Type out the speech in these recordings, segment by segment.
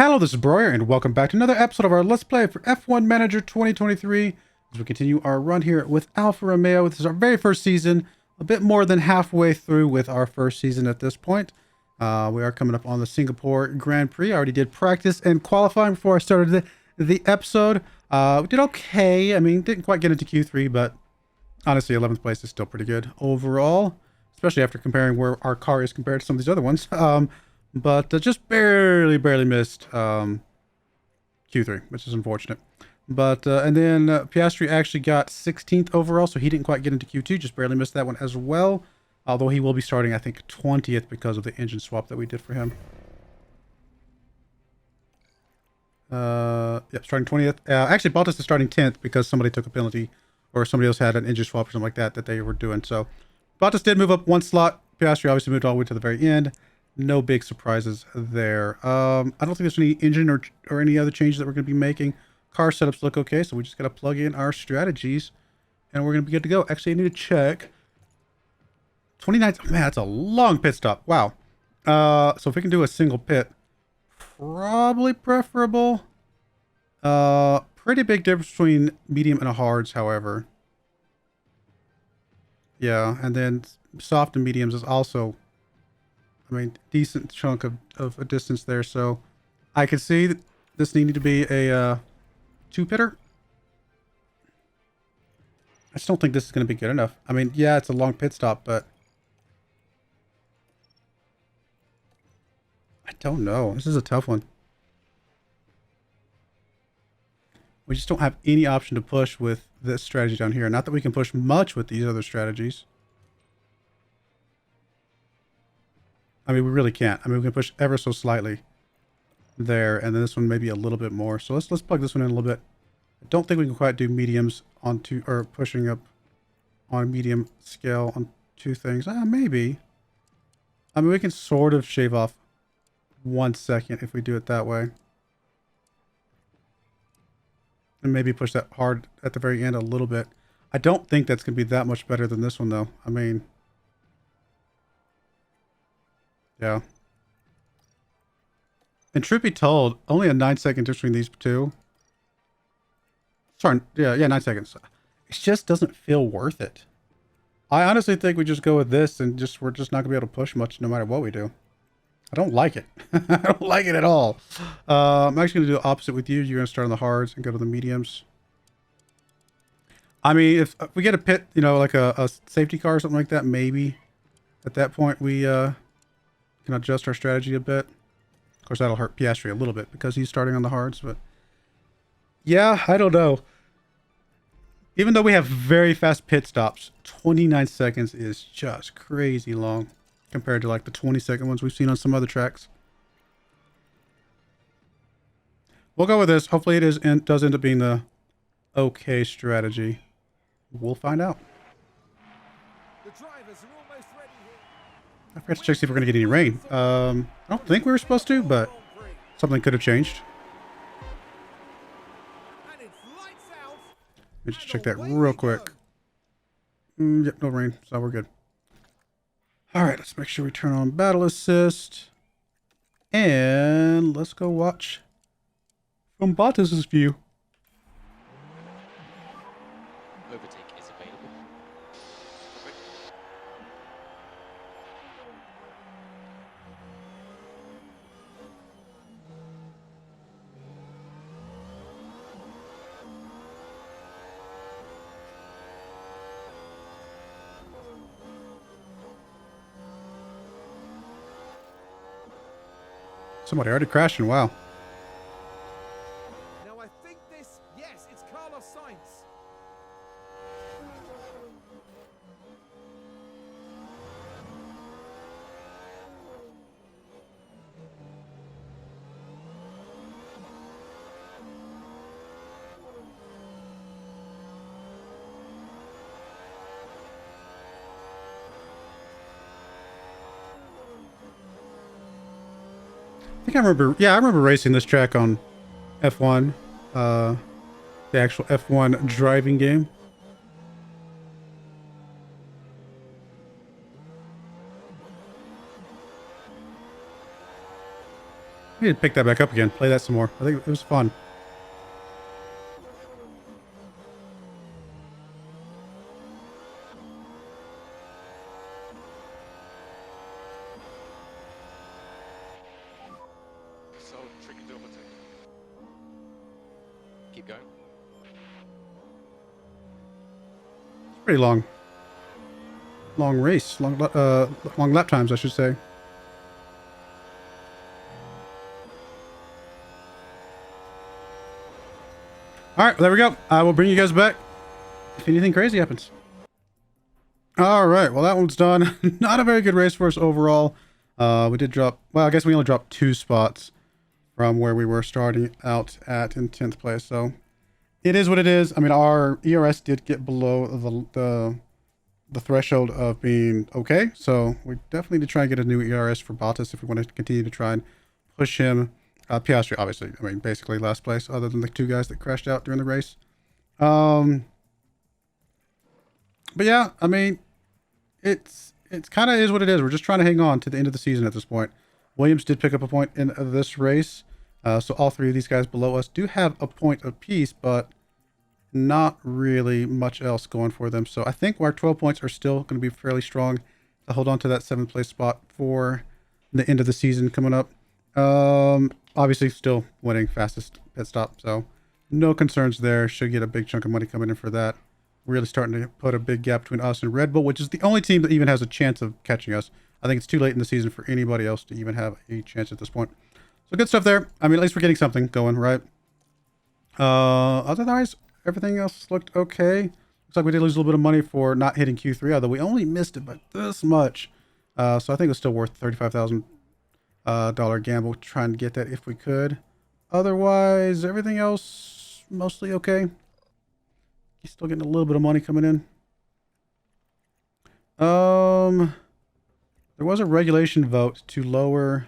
Hello, this is Broyar, and welcome back to another episode of our Let's Play for F1 Manager 2023, as we continue our run here with Alfa Romeo. This is our very first season, a bit more than halfway through with our first season at this point. We are coming up on the Singapore Grand Prix. I already did practice and qualifying before I started the episode. We did okay. I mean, didn't quite get into Q3, but honestly, 11th place is still pretty good overall, especially after comparing where our car is compared to some of these other ones. But just barely missed Q3, which is unfortunate. But and then Piastri actually got 16th overall, so he didn't quite get into Q2, just barely missed that one as well. Although he will be starting, I think, 20th because of the engine swap that we did for him. Yep, starting 20th. Actually, Bottas is starting 10th because somebody took a penalty, or somebody else had an engine swap or something like that they were doing. So Bottas did move up one slot. Piastri obviously moved all the way to the very end. No big surprises there. I don't think there's any engine or any other changes that we're going to be making. Car setups look okay, so we just got to plug in our strategies, and we're going to be good to go. Actually, I need to check. 29. Man, that's a long pit stop. Wow. So if we can do a single pit, probably preferable. Pretty big difference between medium and a hards, however. Yeah, and then soft and mediums is also, I mean, decent chunk of a distance there. So I could see that this needed to be a two-pitter. I just don't think this is going to be good enough. I mean, yeah, it's a long pit stop, but I don't know. This is a tough one. We just don't have any option to push with this strategy down here. Not that we can push much with these other strategies. I mean, we really can't. I mean, we can push ever so slightly there, and then this one maybe a little bit more. So let's plug this one in a little bit. I don't think we can quite do mediums on two, or pushing up on medium scale on two things. Maybe. I mean, we can sort of shave off 1 second if we do it that way. And maybe push that hard at the very end a little bit. I don't think that's going to be that much better than this one, though. I mean, yeah. And truth be told, only a 9-second difference between these two. Sorry, yeah, 9 seconds. It just doesn't feel worth it. I honestly think we just go with this and we're just not gonna be able to push much no matter what we do. I don't like it. I don't like it at all. I'm actually gonna do the opposite with you. You're gonna start on the hards and go to the mediums. I mean, if we get a pit, you know, like a safety car or something like that, maybe at that point we can adjust our strategy a bit. Of course, that'll hurt Piastri a little bit because he's starting on the hards, but yeah, I don't know. Even though we have very fast pit stops, 29 seconds is just crazy long compared to like the 20-second ones we've seen on some other tracks. We'll go with this. Hopefully it does end up being the okay strategy. We'll find out. The drivers are almost ready here. I forgot to check see if we're going to get any rain. I don't think we were supposed to, but something could have changed. And it's lights out. Let me just check that real quick. Yep, no rain, so we're good. All right, let's make sure we turn on battle assist. And let's go watch from Bottas's view. Overtake is available. Somebody already crashing, wow. Now I think this, yes, it's Carlos Sainz. I think I remember, yeah, I remember racing this track on F1, the actual F1 driving game. I need to pick that back up again. Play that some more. I think it was fun. So tricky to overtake. Keep going. Pretty long. Long race. Long lap times, I should say. All right, there we go. I will bring you guys back if anything crazy happens. All right, well, that one's done. Not a very good race for us overall. We did drop, well, I guess we only dropped 2 spots from where we were starting out at in 10th place. So it is what it is. I mean, our ERS did get below the threshold of being okay. So we definitely need to try and get a new ERS for Bottas if we want to continue to try and push him. Piastri, obviously, I mean, basically last place, other than the 2 guys that crashed out during the race. But yeah, I mean, it's kind of is what it is. We're just trying to hang on to the end of the season at this point. Williams did pick up a point in this race. So all 3 of these guys below us do have a point apiece, but not really much else going for them. So I think our 12 points are still going to be fairly strong to hold on to that 7th place spot for the end of the season coming up. Obviously still winning fastest pit stop, so no concerns there. Should get a big chunk of money coming in for that. Really starting to put a big gap between us and Red Bull, which is the only team that even has a chance of catching us. I think it's too late in the season for anybody else to even have a chance at this point. So good stuff there. I mean, at least we're getting something going, right? Otherwise, everything else looked okay. Looks like we did lose a little bit of money for not hitting Q3, although we only missed it by this much. So I think it was still worth $35,000 gamble trying to get that if we could. Otherwise, everything else mostly okay. He's still getting a little bit of money coming in. There was a regulation vote to lower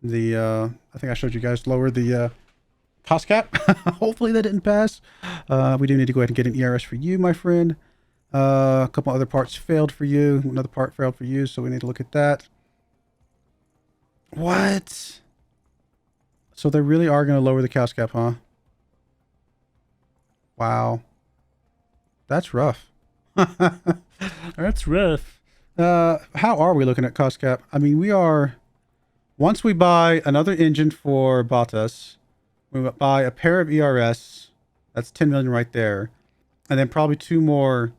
the I think I showed you guys, lower the cost cap. Hopefully that didn't pass. We do need to go ahead and get an ERS for you, my friend. A couple other parts failed for you. Another part failed for you, so we need to look at that. What? So they really are going to lower the cost cap, huh? Wow. That's rough. That's rough. How are we looking at cost cap? I mean, we are... Once we buy another engine for Bottas, we buy a pair of ERS. That's 10 million right there. And then probably 2 more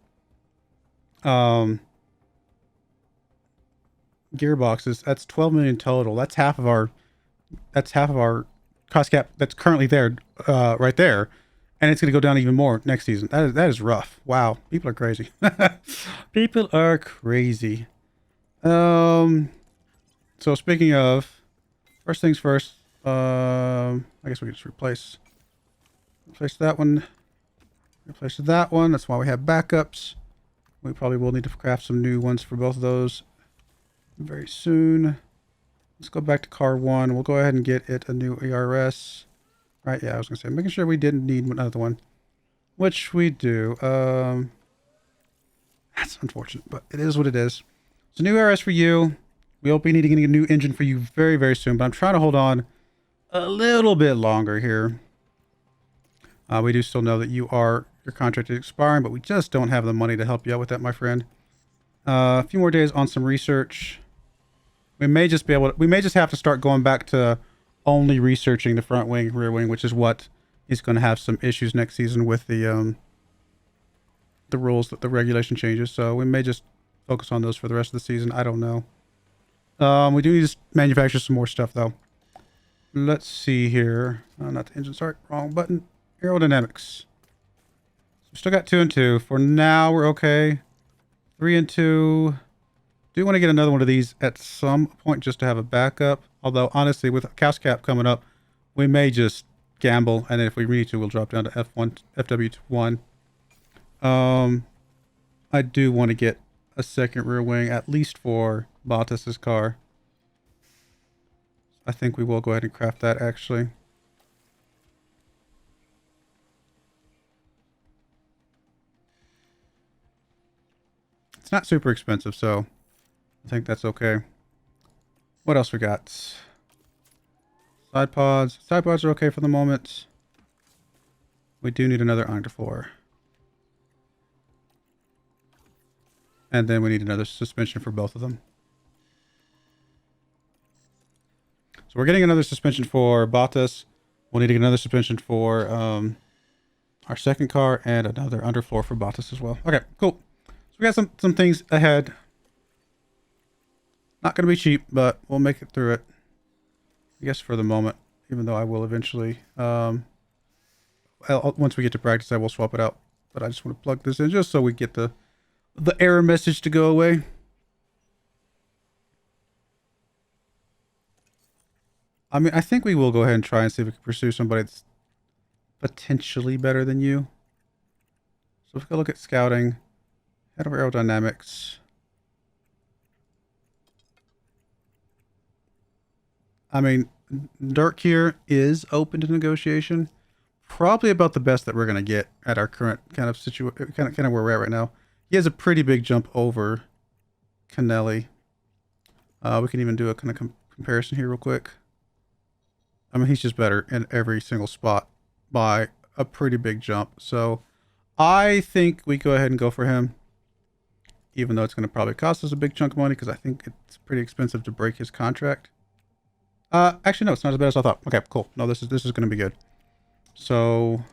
gearboxes. That's 12 million total. That's half of our cost cap that's currently there, right there. And it's going to go down even more next season. That is rough. Wow. People are crazy. People are crazy. So speaking of, first things first, I guess we can just replace that one. Replace that one. That's why we have backups. We probably will need to craft some new ones for both of those very soon. Let's go back to car 1. We'll go ahead and get it a new ERS. Right, yeah, I was going to say, making sure we didn't need another one. Which we do. That's unfortunate, but it is what it is. So new ERS for you. We hope we need to get a new engine for you very, very soon. But I'm trying to hold on a little bit longer here. We do still know that your contract is expiring, but we just don't have the money to help you out with that, my friend. A few more days on some research. We may just have to start going back to only researching the front wing, rear wing, which is what is going to have some issues next season with the rules, that the regulation changes. So we may just focus on those for the rest of the season. I don't know. We do need to manufacture some more stuff though. Let's see here. Not the engine, sorry, wrong button. Aerodynamics. So we still got 2 and 2. For now, we're okay. 3 and 2. Do want to get another one of these at some point just to have a backup. Although, honestly, with cost cap coming up, we may just gamble. And then if we need to, we'll drop down to FW1. I do want to get a second rear wing, at least for Bottas's car. I think we will go ahead and craft that, actually. It's not super expensive, so I think that's okay. What else we got? Side pods. Side pods are okay for the moment. We do need another underfloor. And then we need another suspension for both of them. So we're getting another suspension for Bottas. We'll need to get another suspension for our second car and another underfloor for Bottas as well. Okay, cool. So we got some things ahead. Not going to be cheap, but we'll make it through it. I guess for the moment, even though I will eventually, once we get to practice, I will swap it out. But I just want to plug this in just so we get the error message to go away. I mean, I think we will go ahead and try and see if we can pursue somebody that's potentially better than you. So if we go look at scouting, head over aerodynamics. I mean, Dirk here is open to negotiation. Probably about the best that we're going to get at our current kind of situation, kind of where we're at right now. He has a pretty big jump over Canelli. We can even do a kind of comparison here real quick. I mean, he's just better in every single spot by a pretty big jump. So I think we go ahead and go for him, even though it's going to probably cost us a big chunk of money because I think it's pretty expensive to break his contract. Actually, no, it's not as bad as I thought. Okay, cool. No, this is going to be good. So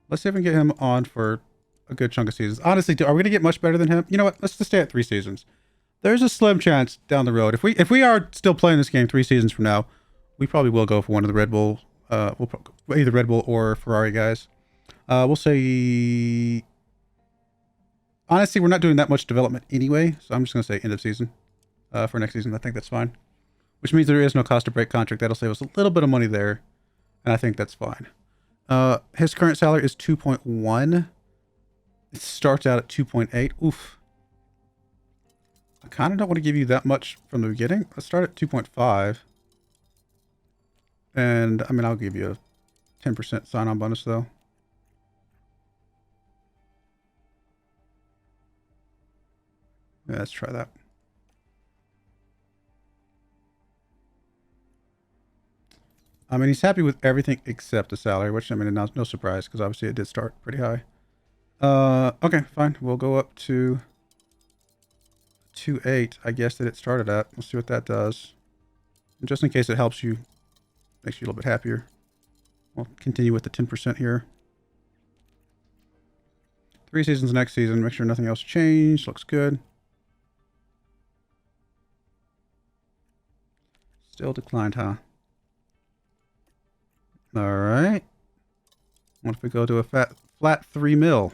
let's see if we can get him on for a good chunk of seasons. Honestly, are we going to get much better than him? You know what? Let's just stay at 3 seasons. There's a slim chance down the road. If we are still playing this game 3 seasons from now, we probably will go for one of the Red Bull, either Red Bull or Ferrari guys. We'll say, honestly, we're not doing that much development anyway, so I'm just going to say end of season for next season. I think that's fine. Which means there is no cost to break contract. That'll save us a little bit of money there, and I think that's fine. His current salary is 2.1. It starts out at 2.8. Oof. I kind of don't want to give you that much from the beginning. Let's start at 2.5. And, I mean, I'll give you a 10% sign-on bonus, though. Yeah, let's try that. I mean, he's happy with everything except the salary, which, I mean, no surprise, because obviously it did start pretty high. Okay, fine. We'll go up to 2.8, I guess, that it started at. We'll see what that does. And just in case it helps you, makes you a little bit happier. We'll continue with the 10% here. 3 seasons next season. Make sure nothing else changed. Looks good. Still declined, huh? All right. What if we go to a flat 3 mil?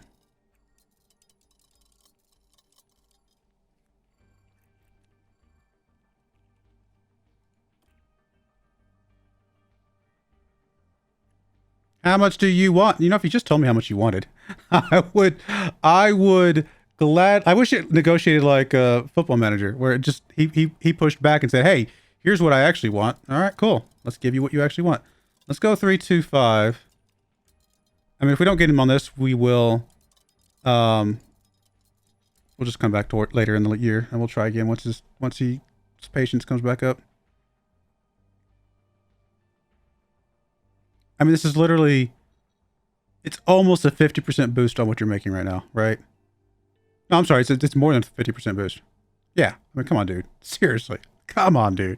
How much do you want? You know, if you just told me how much you wanted, I would I wish it negotiated like a Football Manager, where it just, he pushed back and said, hey, here's what I actually want. All right, cool. Let's give you what you actually want. Let's go 325. I mean, if we don't get him on this, we will, we'll just come back to it later in the year and we'll try again once his patience comes back up. I mean, this is literally, it's almost a 50% boost on what you're making right now, right? No, I'm sorry. It's more than 50% boost. Yeah. I mean, come on, dude. Seriously. Come on, dude.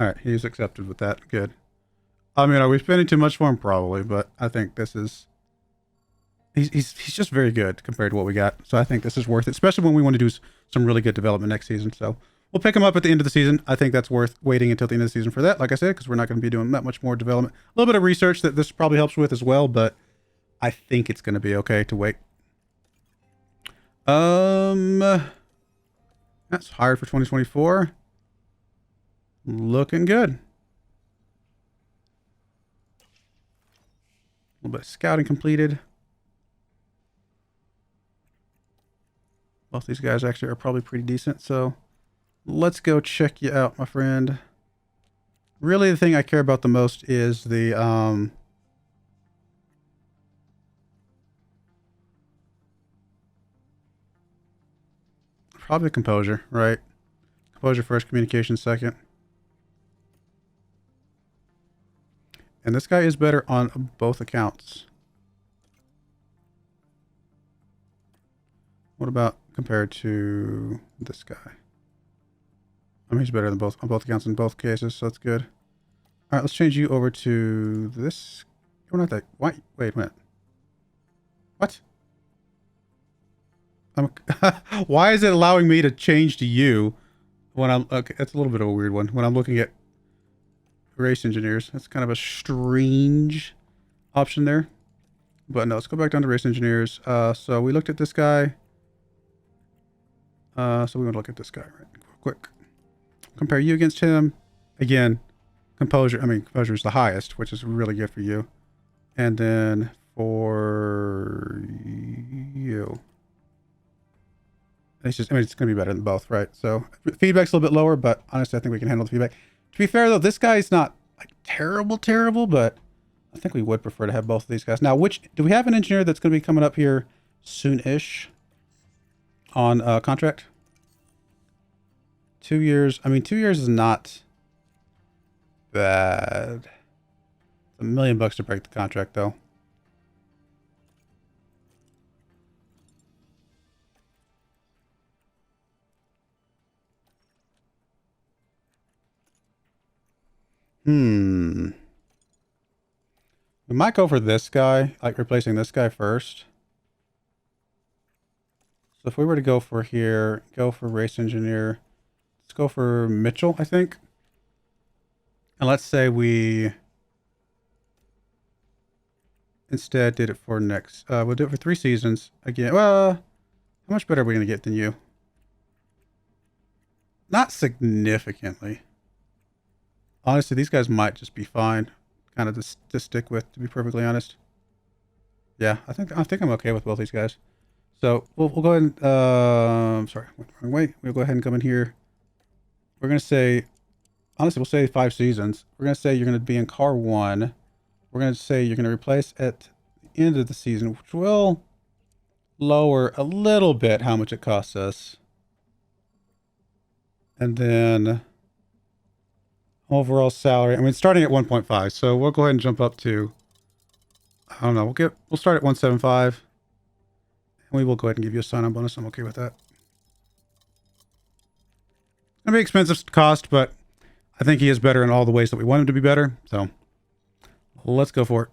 All right. He's accepted with that. Good. I mean, are we spending too much for him? Probably, but I think this is, he's just very good compared to what we got. So I think this is worth it, especially when we want to do some really good development next season. So we'll pick him up at the end of the season. I think that's worth waiting until the end of the season for that. Like I said, because we're not going to be doing that much more development. A little bit of research that this probably helps with as well, but I think it's going to be okay to wait. That's hired for 2024. Looking good. A little bit of scouting completed. Both these guys actually are probably pretty decent, so let's go check you out, my friend. Really, the thing I care about the most is the probably composure, right? Composure first, communication second. And this guy is better on both accounts. What about compared to this guy? I mean, he's better than both on both accounts in both cases, so that's good. All right, let's change you over to this. We're not that. Why? Wait a minute. What? Why is it allowing me to change to you when I'm... Okay, that's a little bit of a weird one. When I'm looking at race engineers. That's kind of a strange option there. But no, let's go back down to race engineers. So we looked at this guy. So we want to look at this guy right quick. Compare you against him. Again, composure. I mean, composure is the highest, which is really good for you. And then for you... It's just, I mean, it's going to be better than both, right? So feedback's a little bit lower, but honestly, I think we can handle the feedback. To be fair, though, this guy's not like terrible, but I think we would prefer to have both of these guys. Now, do we have an engineer that's going to be coming up here soon-ish on contract? 2 years. I mean, 2 years is not bad. It's $1 million to break the contract, though. We might go for this guy, like replacing this guy first. So if we were to go for here, go for race engineer, let's go for Mitchell, I think. And let's say we instead did it for next, we'll do it for 3 seasons. Again, well, how much better are we going to get than you? Not significantly. Honestly, these guys might just be fine, kind of to stick with, to be perfectly honest. Yeah, I think I'm okay with both these guys. So we'll go ahead and sorry, went the wrong way. We'll go ahead and come in here. We're gonna say, honestly, we'll say 5 seasons. We're gonna say you're gonna be in car 1. We're gonna say you're gonna replace at the end of the season, which will lower a little bit how much it costs us. And then overall salary, I mean, starting at 1.5, so we'll go ahead and jump up to, I don't know, we'll start at 175, and we will go ahead and give you a sign-on bonus. I'm okay with that. It's gonna be expensive cost, but I think he is better in all the ways that we want him to be better, so let's go for it.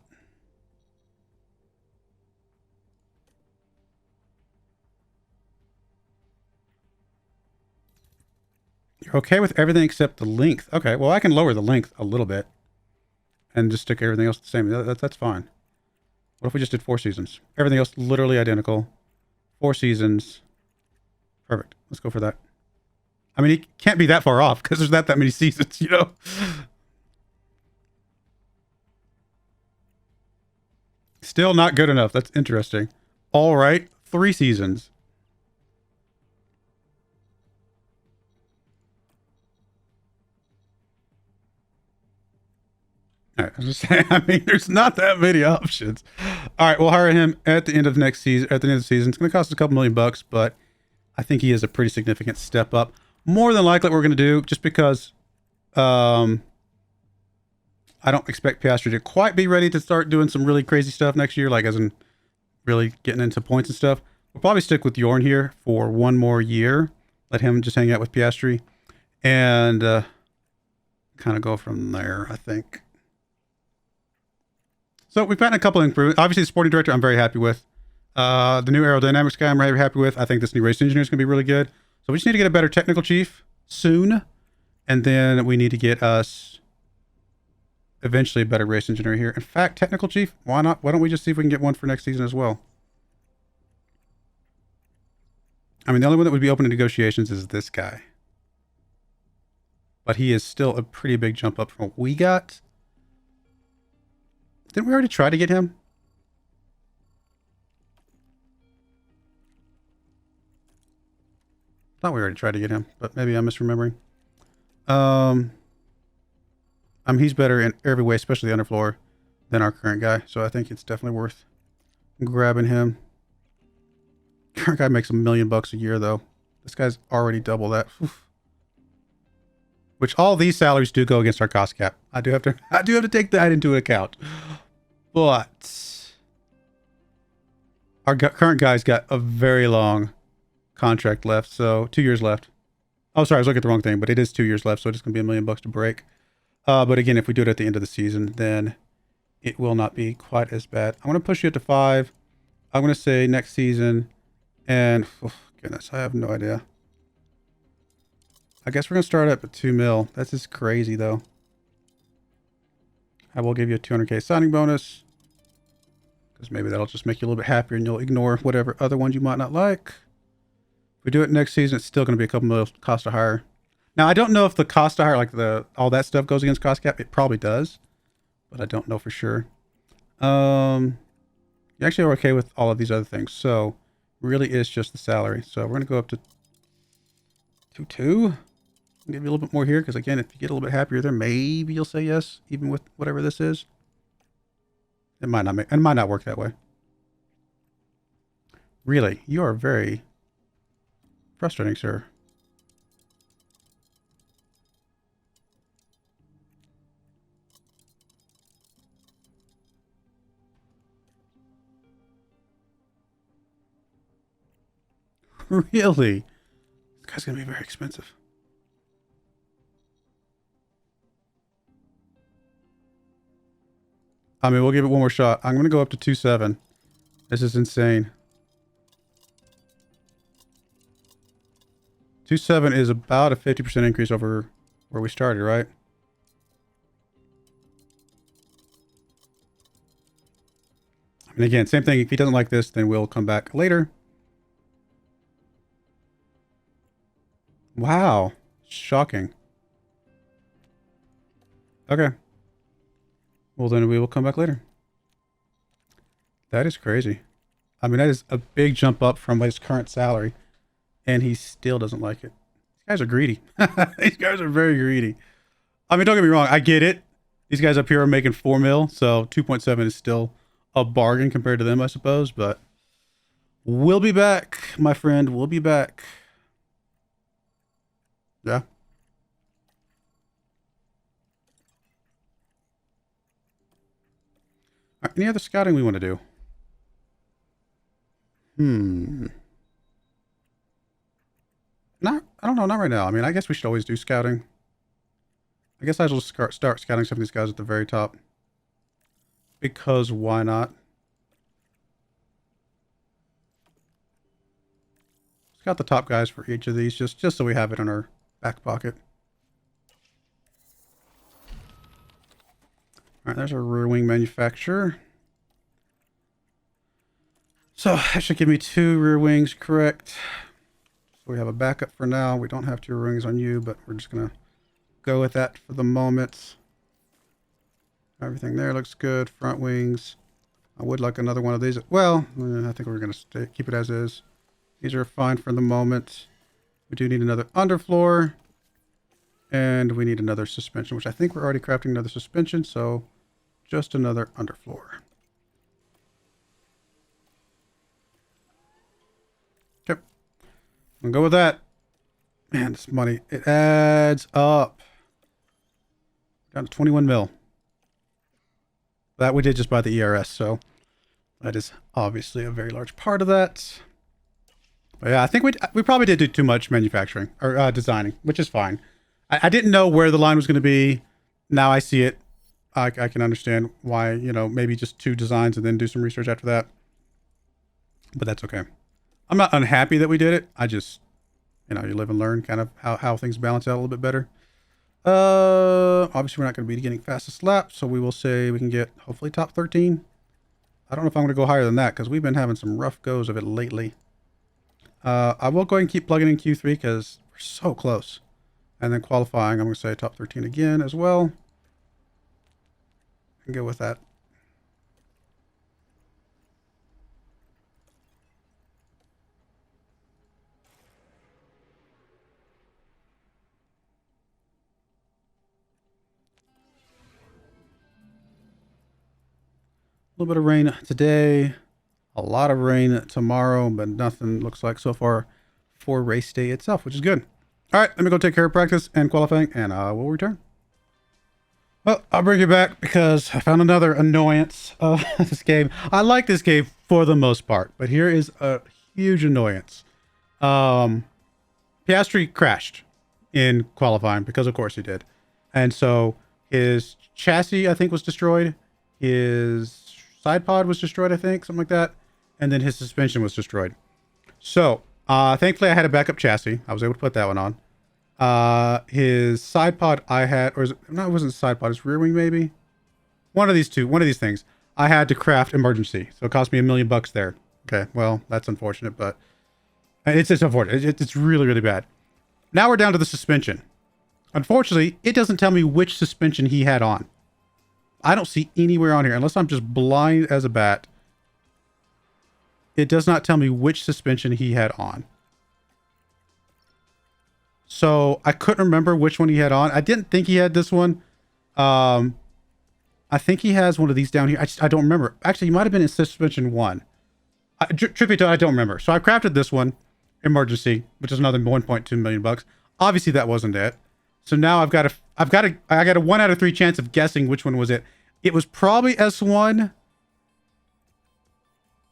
You're okay with everything except the length. Okay, well, I can lower the length a little bit and just stick everything else the same. That's fine. What if we just did 4 seasons? Everything else literally identical. 4 seasons. Perfect. Let's go for that. I mean, he can't be that far off because there's not that many seasons, you know? Still not good enough. That's interesting. All right. 3 seasons. All right, I was just saying, I mean, there's not that many options. All right, we'll hire him at the end of next season. At the end of the season, it's going to cost us a couple $1 million, but I think he is a pretty significant step up. More than likely, what we're going to do, just because I don't expect Piastri to quite be ready to start doing some really crazy stuff next year, like as in really getting into points and stuff. We'll probably stick with Jorn here for 1 more year. Let him just hang out with Piastri, and kind of go from there, I think. So we've gotten a couple of improvements. Obviously, the sporting director I'm very happy with. The new aerodynamics guy I'm very happy with. I think this new race engineer is going to be really good. So we just need to get a better technical chief soon. And then we need to get us eventually a better race engineer here. In fact, technical chief, why not? Why don't we just see if we can get one for next season as well? I mean, the only one that would be open to negotiations is this guy. But he is still a pretty big jump up from what we got. Didn't we already try to get him? Thought we already tried to get him, but maybe I'm misremembering. I mean, he's better in every way, especially the underfloor, than our current guy. So I think it's definitely worth grabbing him. Current guy makes $1 million a year, though. This guy's already double that. Oof. which all these salaries do go against our cost cap. I do have to take that into account. But our current guy's got a very long contract left, so 2 years left. Oh, sorry, I was looking at the wrong thing, but it is 2 years left, so it's going to be $1 million to break. But again, if we do it at the end of the season, then it will not be quite as bad. I'm going to push you up to 5. I'm going to say next season, and oh, goodness, I have no idea. I guess we're going to start up at 2 mil. That's just crazy, though. I will give you a 200K signing bonus, because maybe that'll just make you a little bit happier and you'll ignore whatever other ones you might not like. If we do it next season, it's still going to be a couple mil cost to hire. Now, I don't know if the cost to hire, like all that stuff goes against cost cap. It probably does, but I don't know for sure. You actually are okay with all of these other things. So really is just the salary. So we're going to go up to 2.2. I'll give you a little bit more here, because again, if you get a little bit happier there, maybe you'll say yes, even with whatever this is. It might not work that way. Really, you are very frustrating, sir. Really? This guy's gonna be very expensive. I mean, we'll give it one more shot. I'm gonna go up to 2.7. This is insane. 2.7 is about a 50% increase over where we started, right? And again, same thing. If he doesn't like this, then we'll come back later. Wow. Shocking. Okay. Well, then we will come back later. That is crazy. I mean, that is a big jump up from his current salary. And he still doesn't like it. These guys are greedy. These guys are very greedy. I mean, don't get me wrong. I get it. These guys up here are making 4 mil. So 2.7 is still a bargain compared to them, I suppose. But we'll be back, my friend. We'll be back. Yeah. All right, any other scouting we want to do? I don't know, not right now. I mean, I guess we should always do scouting. I guess I will start scouting some of these guys at the very top. Because why not? Scout the top guys for each of these, just so we have it in our back pocket. Alright, there's our rear wing manufacturer. So that should give me 2 rear wings, correct? So we have a backup for now. We don't have 2 rear wings on you, but we're just going to go with that for the moment. Everything there looks good. Front wings. I would like another one of these. Well, I think we're going to keep it as is. These are fine for the moment. We do need another underfloor. And we need another suspension, which I think we're already crafting another suspension. So just another underfloor. Okay. I'll go with that. Man, this money, it adds up. Down to 21 mil. That we did just by the ERS, so that is obviously a very large part of that. But yeah, I think we probably did do too much manufacturing or designing, which is fine. I didn't know where the line was going to be. Now I see it. I can understand why, you know, maybe just 2 designs and then do some research after that. But that's okay. I'm not unhappy that we did it. I just, you know, you live and learn kind of how things balance out a little bit better. Obviously we're not going to be getting fastest lap, so we will say we can get hopefully top 13. I don't know if I'm going to go higher than that because we've been having some rough goes of it lately. I will go ahead and keep plugging in Q3 because we're so close. And then qualifying, I'm going to say top 13 again as well. And go with that. A little bit of rain today, a lot of rain tomorrow, but nothing looks like so far for race day itself, which is good. All right, let me go take care of practice and qualifying, and I will return. Well, I'll bring you back because I found another annoyance of this game. I like this game for the most part, but here is a huge annoyance. Piastri crashed in qualifying because, of course, he did. And so his chassis, I think, was destroyed. His side pod was destroyed, I think, something like that. And then his suspension was destroyed. So, thankfully, I had a backup chassis. I was able to put that one on. His side pod I had, or is it, no, it wasn't side pod, it's rear wing maybe. One of these things. I had to craft emergency, so it cost me $1 million there. Okay, well, that's unfortunate, but it's unfortunate. It's really, really bad. Now we're down to the suspension. Unfortunately, it doesn't tell me which suspension he had on. I don't see anywhere on here, unless I'm just blind as a bat. It does not tell me which suspension he had on. So I couldn't remember which one he had on. I didn't think he had this one. I think he has one of these down here. I don't remember. Actually, he might have been in suspension 1. Truth be told, I don't remember. So I crafted this one, emergency, which is another $1.2 million. Obviously, that wasn't it. So now I got a 1 out of 3 chance of guessing which one was it. It was probably S1.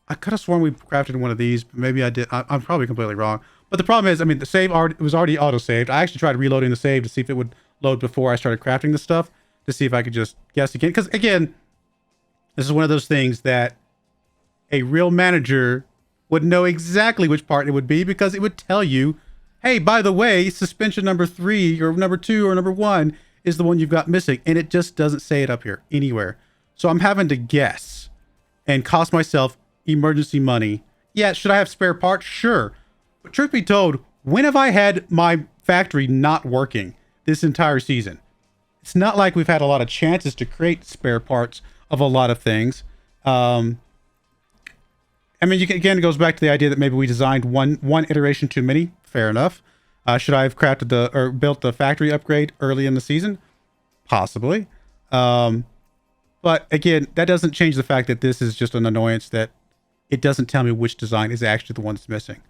I could have sworn we crafted one of these, but maybe I did. I'm probably completely wrong. But the problem is, I mean, the save was already auto-saved. I actually tried reloading the save to see if it would load before I started crafting the stuff, to see if I could just guess again. Because, again, this is one of those things that a real manager would know exactly which part it would be, because it would tell you, hey, by the way, suspension number 3 or number 2 or number 1 is the one you've got missing. And it just doesn't say it up here anywhere. So I'm having to guess and cost myself emergency money. Yeah, should I have spare parts? Sure. But truth be told, when have I had my factory not working this entire season? It's not like we've had a lot of chances to create spare parts of a lot of things. I mean, again, it goes back to the idea that maybe we designed one iteration too many. Fair enough. Should I have crafted or built the factory upgrade early in the season? Possibly. But again, that doesn't change the fact that this is just an annoyance that it doesn't tell me which design is actually the one that's missing.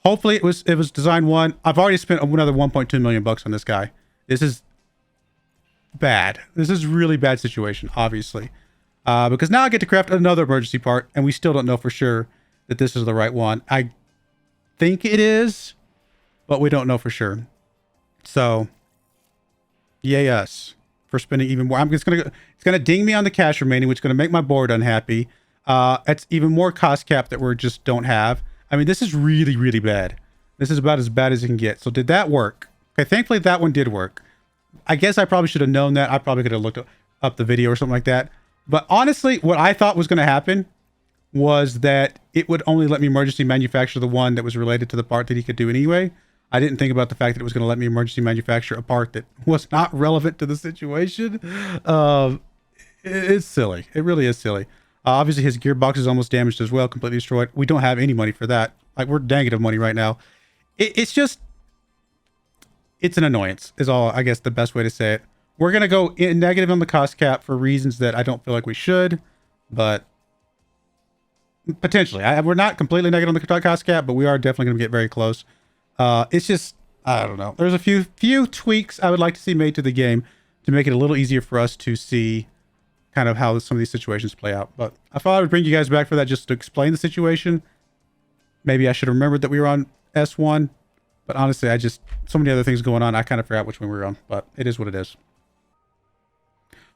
Hopefully it was design 1. I've already spent another $1.2 million on this guy. This is bad. This is really bad situation, obviously. Because now I get to craft another emergency part, and we still don't know for sure that this is the right one. I think it is, but we don't know for sure. So, yay us for spending even more. It's gonna ding me on the cash remaining, which is gonna make my board unhappy. It's even more cost cap that we just don't have. I mean, this is really, really bad. This is about as bad as it can get. So did that work? Okay, thankfully that one did work. I guess I probably should have known that. I probably could have looked up the video or something like that. But honestly, what I thought was going to happen was that it would only let me emergency manufacture the one that was related to the part that he could do anyway. I didn't think about the fact that it was going to let me emergency manufacture a part that was not relevant to the situation. It's silly. It really is silly. Obviously, his gearbox is almost damaged as well, completely destroyed. We don't have any money for that. Like, we're negative money right now. It's an annoyance, is all, I guess, the best way to say it. We're going to go in negative on the cost cap for reasons that I don't feel like we should, but potentially. We're not completely negative on the cost cap, but we are definitely going to get very close. It's just, I don't know. There's a few tweaks I would like to see made to the game to make it a little easier for us to see kind of how some of these situations play out. But I thought I would bring you guys back for that just to explain the situation. Maybe I should have remembered that we were on S1, but honestly, so many other things going on, I kind of forgot which one we were on, but it is what it is.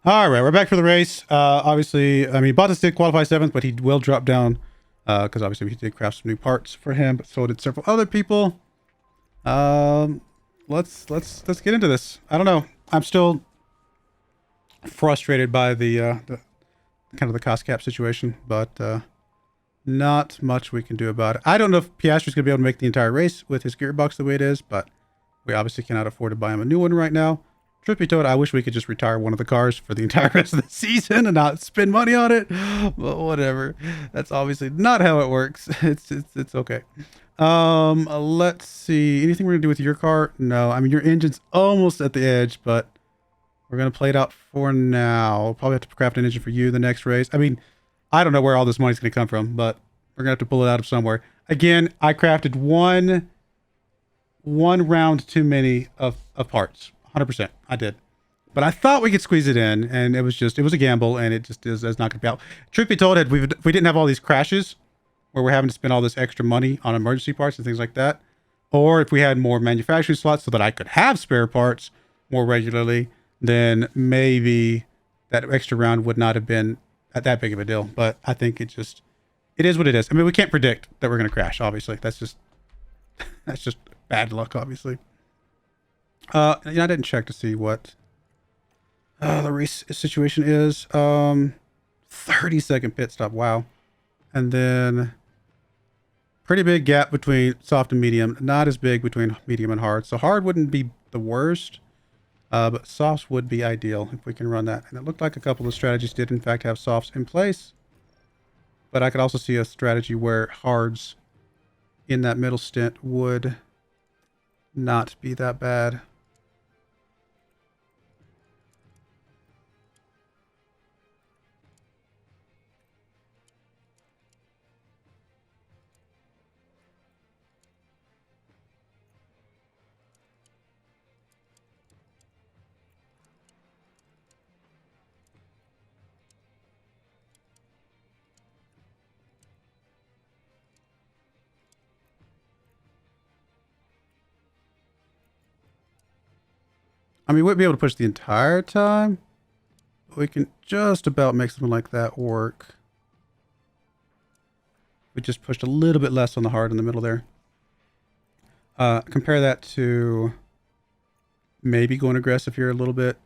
All right, we're back for the race. Obviously, I mean, Bottas did qualify 7th, but he will drop down because obviously we did craft some new parts for him, but so did several other people. Let's get into this. I don't know. I'm still frustrated by the kind of the cost cap situation, but not much we can do about it. I don't know if Piastri's gonna be able to make the entire race with his gearbox the way it is, but we obviously cannot afford to buy him a new one right now. Truth be told, I wish we could just retire one of the cars for the entire rest of the season and not spend money on it, but whatever. That's obviously not how it works. It's okay. Let's see. Anything we're gonna do with your car? No. I mean, your engine's almost at the edge, but we're gonna play it out for now. We'll probably have to craft an engine for you the next race. I mean, I don't know where all this money's gonna come from, but we're gonna have to pull it out of somewhere. Again, I crafted one one round too many of parts. 100%. I did. But I thought we could squeeze it in, and it was a gamble, and it just is not going to be out. Truth be told, if we didn't have all these crashes where we're having to spend all this extra money on emergency parts and things like that, or if we had more manufacturing slots so that I could have spare parts more regularly, then maybe that extra round would not have been that big of a deal. But I think it is what it is. I mean, we can't predict that we're going to crash, obviously. That's just bad luck, obviously. I didn't check to see what the race situation is. 30-second pit stop. Wow. And then pretty big gap between soft and medium. Not as big between medium and hard. So hard wouldn't be the worst, but softs would be ideal if we can run that. And it looked like a couple of strategies did in fact have softs in place. But I could also see a strategy where hards in that middle stint would not be that bad. I mean, we wouldn't be able to push the entire time. We can just about make something like that work. We just pushed a little bit less on the hard in the middle there. Compare that to maybe going aggressive here a little bit.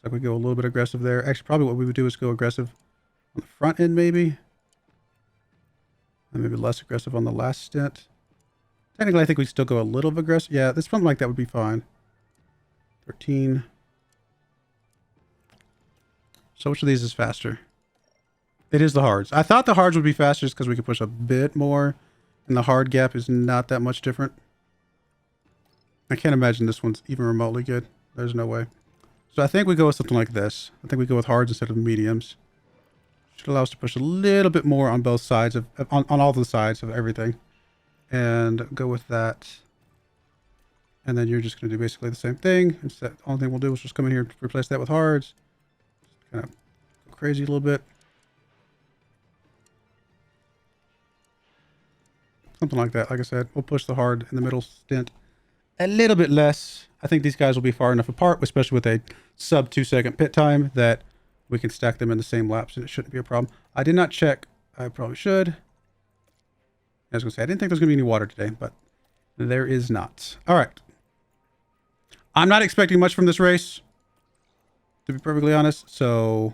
Looks like we go a little bit aggressive there. Actually, probably what we would do is go aggressive on the front end maybe. And maybe less aggressive on the last stint. Technically, I think we'd still go a little bit aggressive. Yeah, this something like that would be fine. 13. So which of these is faster? It is the hards. I thought the hards would be faster just because we could push a bit more. And the hard gap is not that much different. I can't imagine this one's even remotely good. There's no way. So I think we go with something like this. I think we go with hards instead of mediums. Should allow us to push a little bit more on both sides of on all the sides of everything. And go with that. And then you're just going to do basically the same thing. Instead, the only thing we'll do is just come in here and replace that with hards. Just kind of go crazy a little bit. Something like that. Like I said, we'll push the hard in the middle stint a little bit less. I think these guys will be far enough apart, especially with a sub 2-second pit time, that we can stack them in the same laps and it shouldn't be a problem. I did not check. I probably should. I was going to say, I didn't think there was going to be any water today, but there is not. All right. I'm not expecting much from this race, to be perfectly honest. So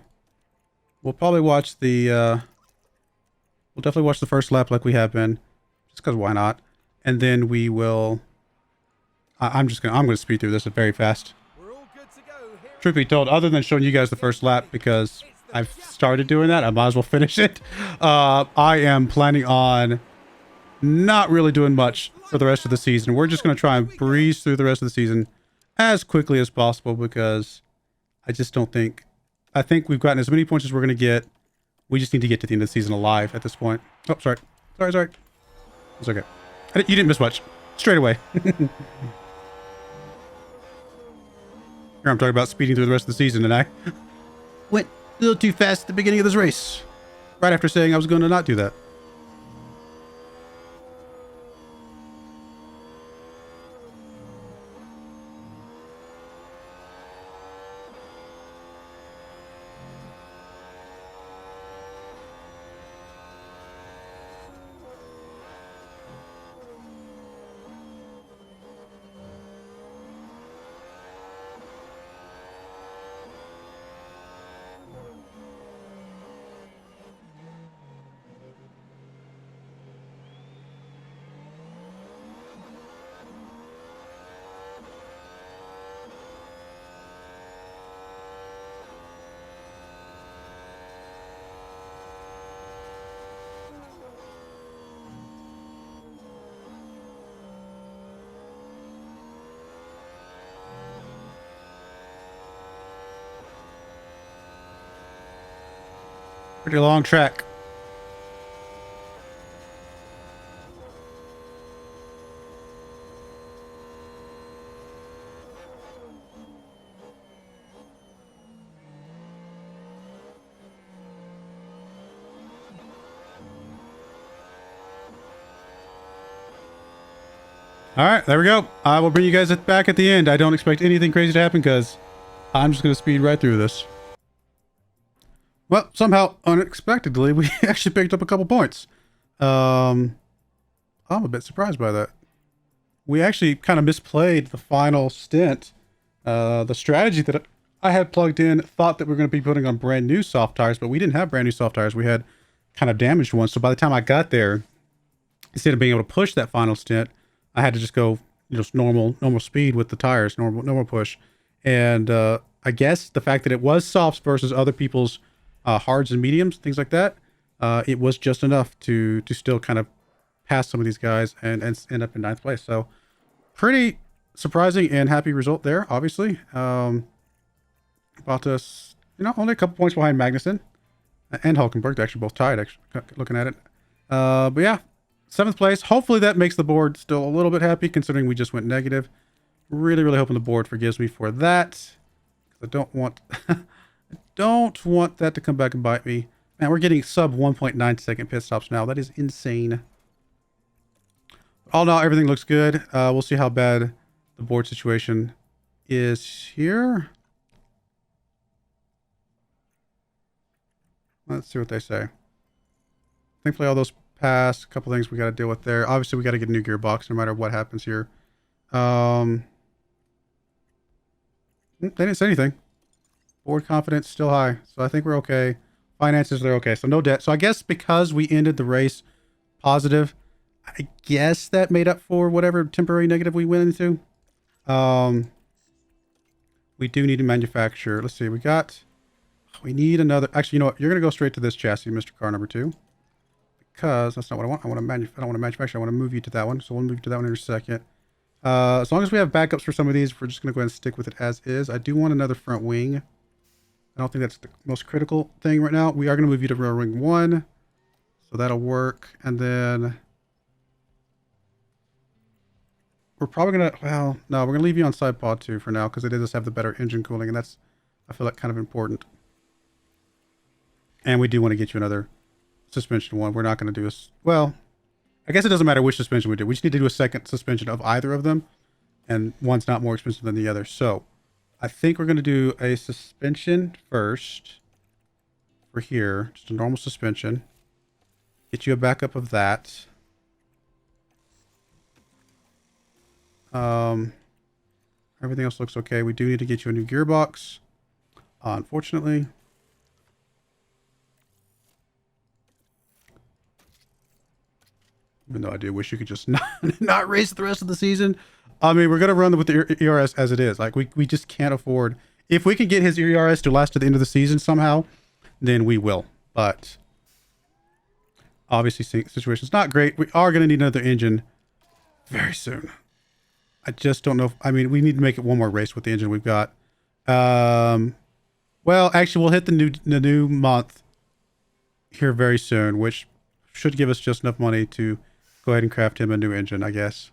we'll probably watch the, we'll definitely watch the first lap like we have been, just because why not? And then we will, I'm going to speed through this very fast. We're all good to go. Here Truth be told, other than showing you guys the first lap, because I've started doing that, I might as well finish it. I am planning on not really doing much for the rest of the season. We're just going to try and breeze through the rest of the season as quickly as possible, because I just don't think, I think we've gotten as many points as we're going to get. We just need to get to the end of the season alive at this point. Oh, sorry. Sorry. It's okay. You didn't miss much. Straight away. Here I'm talking about speeding through the rest of the season, and I went a little too fast at the beginning of this race. Right after saying I was going to not do that. Pretty long track. All right, there we go. I will bring you guys back at the end. I don't expect anything crazy to happen because I'm just going to speed right through this. Well, somehow, unexpectedly, we actually picked up a couple points. I'm a bit surprised by that. We actually kind of misplayed the final stint. The strategy that I had plugged in thought that we were going to be putting on brand new soft tires, but we didn't have brand new soft tires. We had kind of damaged ones. So by the time I got there, instead of being able to push that final stint, I had to just go just normal speed with the tires, normal push. And I guess the fact that it was softs versus other people's hards and mediums, things like that, it was just enough to still kind of pass some of these guys and end up in 9th place. So pretty surprising and happy result there, obviously. About us, only a couple points behind Magnussen and Hulkenberg. They're actually both tied, actually, looking at it. But yeah, 7th place. Hopefully that makes the board still a little bit happy, considering we just went negative. Really, really hoping the board forgives me for that. I don't want, I don't want that to come back and bite me. Man, we're getting sub 1.9 second pit stops now. That is insane. All in all, everything looks good. We'll see how bad the board situation is here. Let's see what they say. Thankfully, all those passed. A couple things we got to deal with there. Obviously, we got to get a new gearbox no matter what happens here. They didn't say anything. Board confidence still high, so I think we're okay. Finances, they're okay. So no debt. So I guess because we ended the race positive, I guess that made up for whatever temporary negative we went into. We do need to manufacture. Let's see. We need another. Actually, you know what? You're gonna go straight to this chassis, Mr. Car number 2, because that's not what I want. I don't want to manufacture. I want to move you to that one. So we'll move you to that one in a second. As long as we have backups for some of these, we're just gonna go ahead and stick with it as is. I do want another front wing. I don't think that's the most critical thing right now. We are gonna move you to rear wing 1, so that'll work. And then we're probably gonna. Well, no, we're gonna leave you on side pod 2 for now because it does have the better engine cooling, and that's, I feel like, kind of important. And we do want to get you another suspension one. We're not going to do well, I guess it doesn't matter which suspension we do. We just need to do a second suspension of either of them. And one's not more expensive than the other. So I think we're going to do a suspension first for here. Just a normal suspension. Get you a backup of that. Everything else looks okay. We do need to get you a new gearbox. Unfortunately. Even though I do wish you could just not race the rest of the season. I mean, we're going to run with the ERS as it is. Like, we just can't afford. If we can get his ERS to last to the end of the season somehow, then we will. But obviously, situation's not great. We are going to need another engine very soon. I just don't know. I mean, we need to make it one more race with the engine we've got. Well, actually, we'll hit the new month here very soon, which should give us just enough money to go ahead and craft him a new engine, I guess.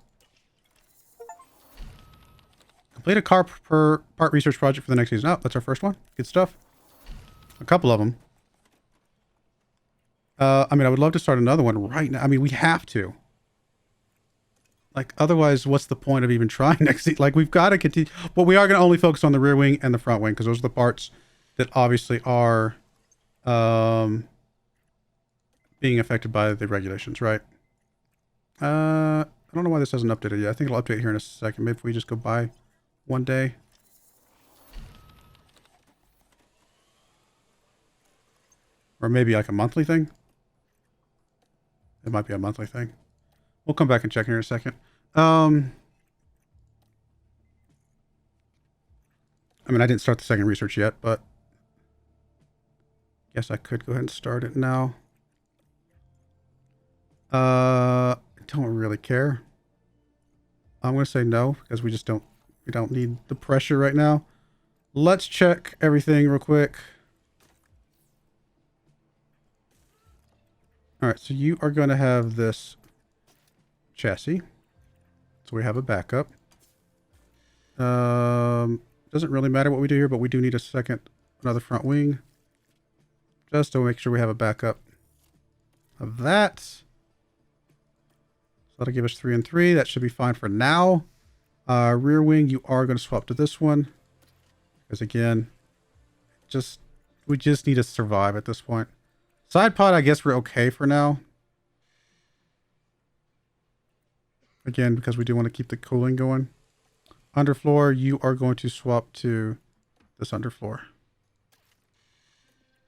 Complete a car per part research project for the next season. Oh, that's our first one. Good stuff. A couple of them. I mean, I would love to start another one right now. I mean, we have to. Like, otherwise, what's the point of even trying next season? Like, we've got to continue. But we are going to only focus on the rear wing and the front wing, because those are the parts that obviously are being affected by the regulations, right? I don't know why this hasn't updated yet. I think it'll update here in a second. Maybe if we just go by one day. Or maybe like a monthly thing. It might be a monthly thing. We'll come back and check here in a second. I mean, I didn't start the second research yet, but guess I could go ahead and start it now. I don't really care. I'm going to say no, because we don't need the pressure right now. Let's check everything real quick. All right, so you are going to have this chassis. So we have a backup. Doesn't really matter what we do here, but we do need another front wing. Just to make sure we have a backup of that. that'll give us 3 and 3. That should be fine for now. Rear wing, you are going to swap to this one. Because again, we just need to survive at this point. Side pod, I guess we're okay for now. Again, because we do want to keep the cooling going. Underfloor, you are going to swap to this underfloor.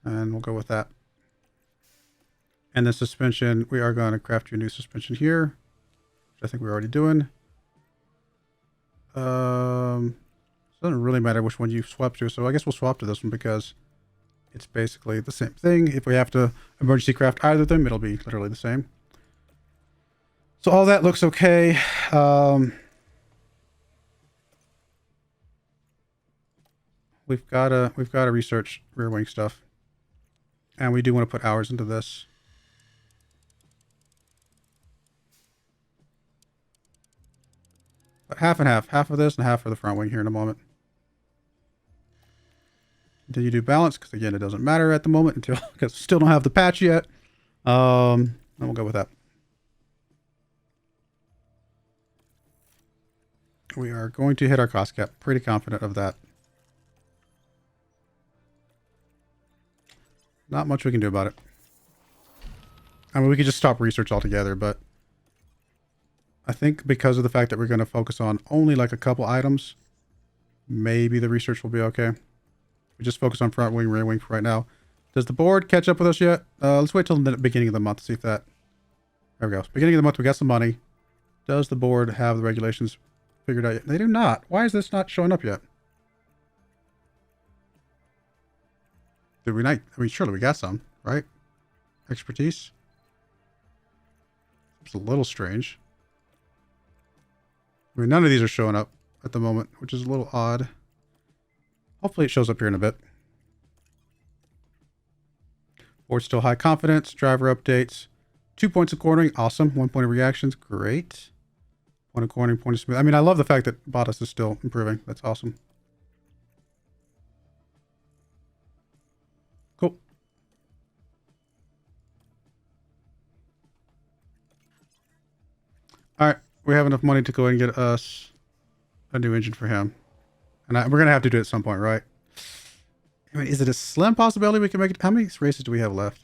And we'll go with that. And the suspension, we are going to craft you a new suspension here. Which I think we're already doing. It doesn't really matter which one you swap to. So I guess we'll swap to this one because it's basically the same thing. If we have to emergency craft either of them, it'll be literally the same. So all that looks okay. We've got to research rear wing stuff, and we do want to put hours into this. But half and half of this and half for the front wing here in a moment. Until you do balance, because again, it doesn't matter at the moment until because we still don't have the patch yet. Then we'll go with that. We are going to hit our cost cap. Pretty confident of that. Not much we can do about it. I mean, we could just stop research altogether, but I think because of the fact that we're going to focus on only like a couple items, maybe the research will be okay. We just focus on front wing, rear wing for right now. Does the board catch up with us yet? Let's wait till the beginning of the month to see if that... There we go. Beginning of the month, we got some money. Does the board have the regulations figured out yet? They do not. Why is this not showing up yet? Did we not? I mean, surely we got some, right? Expertise. It's a little strange. I mean, none of these are showing up at the moment, which is a little odd. Hopefully it shows up here in a bit. Board still high confidence. Driver updates. 2 points of cornering. Awesome. 1 point of reactions. Great. Point of cornering, point of smooth. I mean, I love the fact that Bottas is still improving. That's awesome. Cool. All right. We have enough money to go ahead and get us a new engine for him. And we're going to have to do it at some point, right? I mean, is it a slim possibility we can make it? How many races do we have left?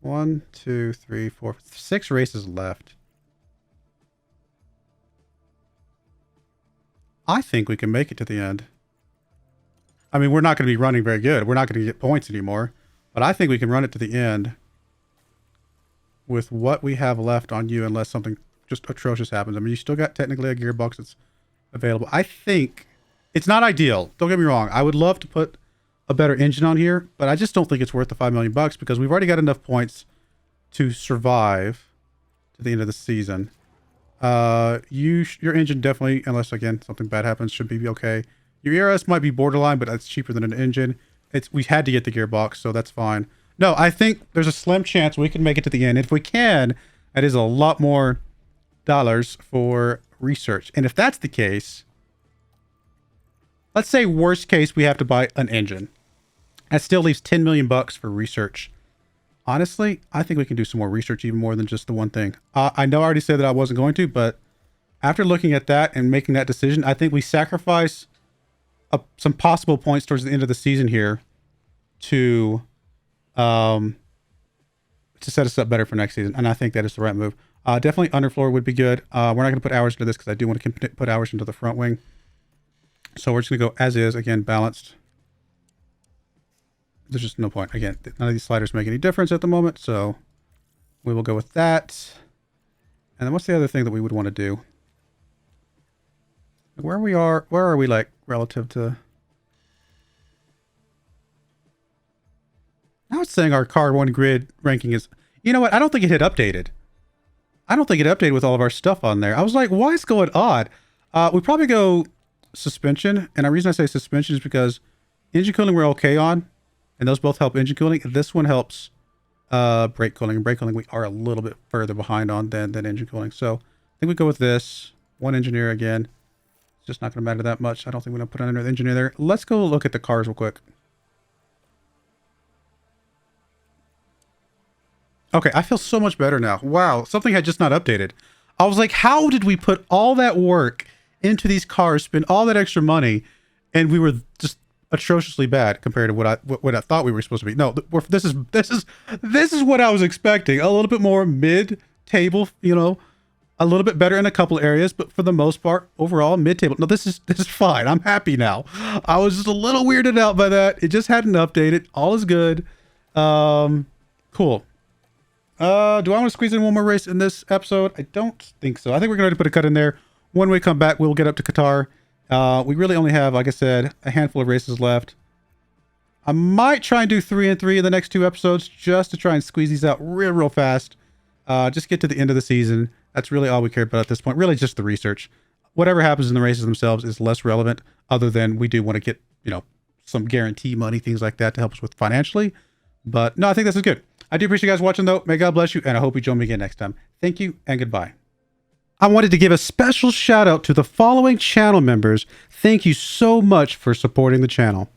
1, 2, 3, 4, 6 races left. I think we can make it to the end. I mean, we're not going to be running very good. We're not going to get points anymore. But I think we can run it to the end with what we have left on you, unless something just atrocious happens. I mean, you still got technically a gearbox that's available. I think it's not ideal. Don't get me wrong. I would love to put a better engine on here, but I just don't think it's worth the $5 million because we've already got enough points to survive to the end of the season. Your engine definitely, unless again something bad happens, should be okay. Your ERS might be borderline, but it's cheaper than an engine. We had to get the gearbox, so that's fine. No, I think there's a slim chance we can make it to the end. If we can, that is a lot more dollars for research. And if that's the case, let's say worst case we have to buy an engine. That still leaves $10 million for research. Honestly, I think we can do some more research, even more than just the one thing. I know I already said that I wasn't going to, but after looking at that and making that decision, I think we sacrifice some possible points towards the end of the season here to set us up better for next season. And I think that is the right move. Definitely underfloor would be good. We're not going to put hours into this because I do want to put hours into the front wing. So we're just going to go as is, again, balanced. There's just no point. Again, none of these sliders make any difference at the moment, so we will go with that. And then what's the other thing that we would want to do? Where are we like relative to... Now it's saying our car one grid ranking is... You know what? I don't think it had updated. I don't think it updated with all of our stuff on there. I was like, why is it going odd? We probably go suspension. And the reason I say suspension is because engine cooling we're okay on. And those both help engine cooling. This one helps brake cooling. And brake cooling we are a little bit further behind on than engine cooling. So I think we go with this. One engineer again. It's just not going to matter that much. I don't think we're going to put another engineer there. Let's go look at the cars real quick. Okay, I feel so much better now. Wow, something had just not updated. I was like, how did we put all that work into these cars, spend all that extra money, and we were just atrociously bad compared to what I thought we were supposed to be? No, this is what I was expecting. A little bit more mid-table, you know, a little bit better in a couple areas, but for the most part, overall mid-table. No, this is fine. I'm happy now. I was just a little weirded out by that. It just hadn't updated. All is good. Cool. Do I want to squeeze in one more race in this episode? I don't think so. I think we're going to put a cut in there. When we come back, we'll get up to Qatar. We really only have, like I said, a handful of races left. I might try and do 3 and 3 in the next 2 episodes just to try and squeeze these out real fast. Just get to the end of the season. That's really all we care about at this point. Really just the research. Whatever happens in the races themselves is less relevant, other than we do want to get, you know, some guarantee money, things like that to help us with financially. But no, I think this is good. I do appreciate you guys watching, though. May God bless you, and I hope you join me again next time. Thank you, and goodbye. I wanted to give a special shout out to the following channel members. Thank you so much for supporting the channel.